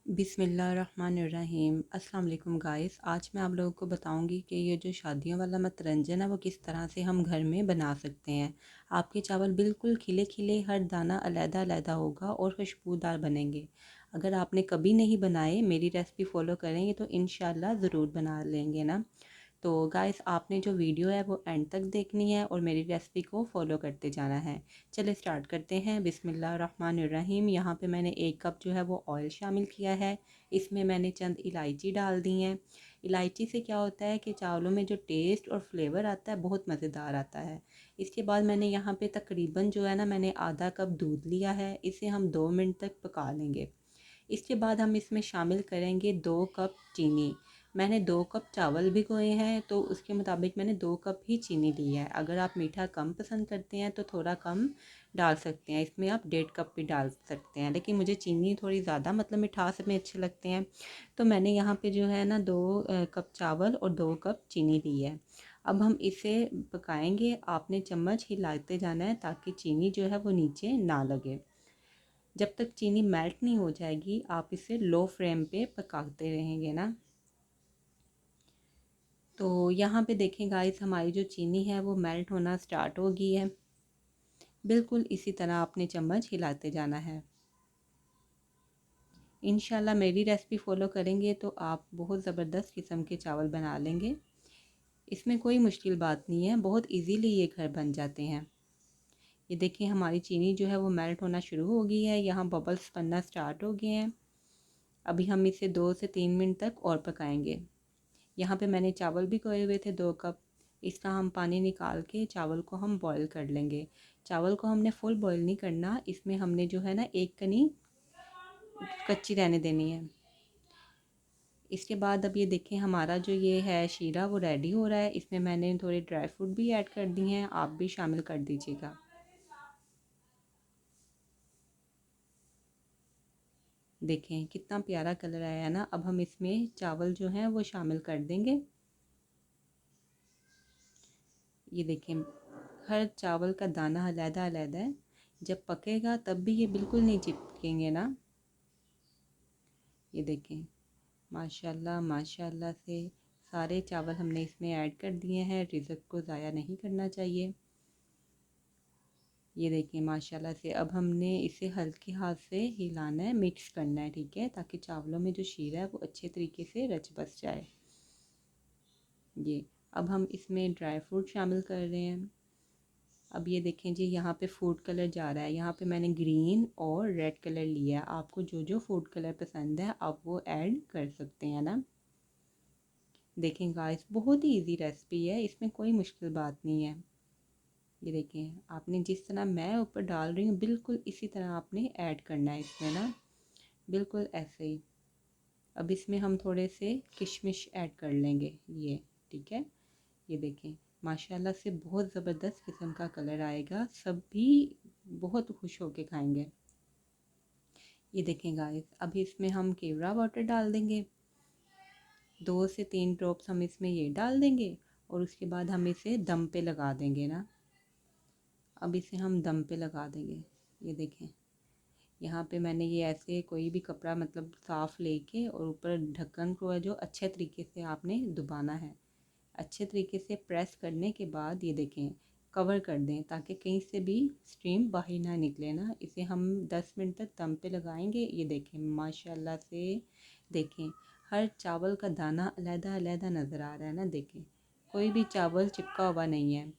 बिस्मिल्लाहिर्रहमानिर्रहीम। अस्सलाम वालेकुम गाइस। आज मैं आप लोगों को बताऊंगी कि ये जो शादियों वाला मतरंजन है वो किस तरह से हम घर में बना सकते हैं। आपके चावल बिल्कुल खिले खिले, हर दाना अलग अलग होगा और खुशबूदार बनेंगे। अगर आपने कभी नहीं बनाए, मेरी रेसिपी फॉलो करेंगे तो इंशाल्लाह ज़रूर बना लेंगे ना। तो गाइस, आपने जो वीडियो है वो एंड तक देखनी है और मेरी रेसिपी को फॉलो करते जाना है। चलिए स्टार्ट करते हैं। बिस्मिल्लाहिर्रहमानिर्रहीम। यहाँ पे मैंने 1 कप जो है वो ऑयल शामिल किया है। इसमें मैंने चंद इलायची डाल दी हैं। इलायची से क्या होता है कि चावलों में जो टेस्ट और फ्लेवर आता है बहुत मज़ेदार आता है। इसके बाद मैंने यहाँ पे तकरीबन जो है ना, मैंने आधा कप दूध लिया है। इसे हम 2 मिनट तक पका लेंगे। इसके बाद हम इसमें शामिल करेंगे 2 कप चीनी। मैंने 2 कप चावल भिगोए हैं तो उसके मुताबिक मैंने 2 कप ही चीनी ली है। अगर आप मीठा कम पसंद करते हैं तो थोड़ा कम डाल सकते हैं। इसमें आप 1.5 कप भी डाल सकते हैं, लेकिन मुझे चीनी थोड़ी ज़्यादा मतलब मिठास में अच्छे लगते हैं, तो मैंने यहाँ पे जो है ना 2 कप चावल और 2 कप चीनी ली है। अब हम इसे पकाएंगे। आपने चम्मच हिलाते जाना है ताकि चीनी जो है वो नीचे ना लगे। जब तक चीनी मेल्ट नहीं हो जाएगी आप इसे लो फ्लेम पे पकाते रहेंगे ना। तो यहाँ पे देखें गाइस, हमारी जो चीनी है वो मेल्ट होना स्टार्ट हो गई है। बिल्कुल इसी तरह आपने चम्मच हिलाते जाना है। इंशाल्लाह मेरी रेसिपी फॉलो करेंगे तो आप बहुत ज़बरदस्त किस्म के चावल बना लेंगे। इसमें कोई मुश्किल बात नहीं है, बहुत इजीली ये घर बन जाते हैं। ये देखिए, हमारी चीनी जो है वो मेल्ट होना शुरू हो गई है। यहाँ बबल्स बनना स्टार्ट हो गए हैं। अभी हम इसे 2 से 3 मिनट तक और पकाएंगे। यहाँ पे मैंने चावल भी खोए हुए थे 2 कप। इसका हम पानी निकाल के चावल को हम बॉईल कर लेंगे। चावल को हमने फुल बॉईल नहीं करना, इसमें हमने जो है ना एक कनी कच्ची रहने देनी है। इसके बाद अब ये देखें, हमारा जो ये है शीरा वो रेडी हो रहा है। इसमें मैंने थोड़े ड्राई फ्रूट भी ऐड कर दिए हैं, आप भी शामिल कर दीजिएगा। देखें कितना प्यारा कलर आया है ना। अब हम इसमें चावल जो हैं वो शामिल कर देंगे। ये देखें, हर चावल का दाना अलहदा अलहदा है। जब पकेगा तब भी ये बिल्कुल नहीं चिपकेंगे ना। ये देखें, माशाल्लाह माशाल्लाह से सारे चावल हमने इसमें ऐड कर दिए हैं। रिज़्क को ज़ाया नहीं करना चाहिए। ये देखें माशाल्लाह से। अब हमने इसे हल्के हाथ से हिलाना है, मिक्स करना है, ठीक है, ताकि चावलों में जो शीरा है वो अच्छे तरीके से रच बस जाए। ये अब हम इसमें ड्राई फ्रूट शामिल कर रहे हैं। अब ये देखें जी, यहाँ पे फूड कलर जा रहा है। यहाँ पे मैंने ग्रीन और रेड कलर लिया है। आपको जो जो फूड कलर पसंद है आप वो ऐड कर सकते हैं ना। देखें गाइस, बहुत ही इजी रेसिपी है, इसमें कोई मुश्किल बात नहीं है। ये देखें, आपने जिस तरह मैं ऊपर डाल रही हूँ बिल्कुल इसी तरह आपने ऐड करना है इसमें ना, बिल्कुल ऐसे ही। अब इसमें हम थोड़े से किशमिश ऐड कर लेंगे, ये ठीक है। ये देखें, माशाल्लाह से बहुत ज़बरदस्त किस्म का कलर आएगा, सभी बहुत खुश होके खाएंगे। ये देखें गाइस, अभी इसमें हम केवड़ा वाटर डाल देंगे। 2 से 3 ड्रॉप्स हम इसमें ये डाल देंगे और उसके बाद हम इसे दम पे लगा देंगे ना। अब इसे हम दम पे लगा देंगे। ये देखें, यहाँ पे मैंने ये ऐसे कोई भी कपड़ा मतलब साफ़ लेके और ऊपर ढक्कन को है जो अच्छे तरीके से आपने दबाना है। अच्छे तरीके से प्रेस करने के बाद ये देखें, कवर कर दें ताकि कहीं से भी स्टीम बाहर ना निकले ना। इसे हम 10 मिनट तक दम पे लगाएंगे। ये देखें माशाल्लाह से, देखें हर चावल का दाना अलहदा अलहदा नज़र आ रहा है ना। देखें, कोई भी चावल चिपका हुआ नहीं है।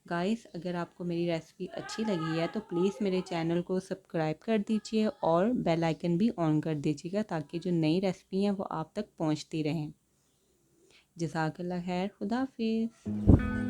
गाइस, अगर आपको मेरी रेसिपी अच्छी लगी है तो प्लीज़ मेरे चैनल को सब्सक्राइब कर दीजिए और बेल आइकन भी ऑन कर दीजिएगा ताकि जो नई रेसिपी हैं वो आप तक पहुंचती रहें। जज़ाकल्लाह खैर, खुदा हाफिज़।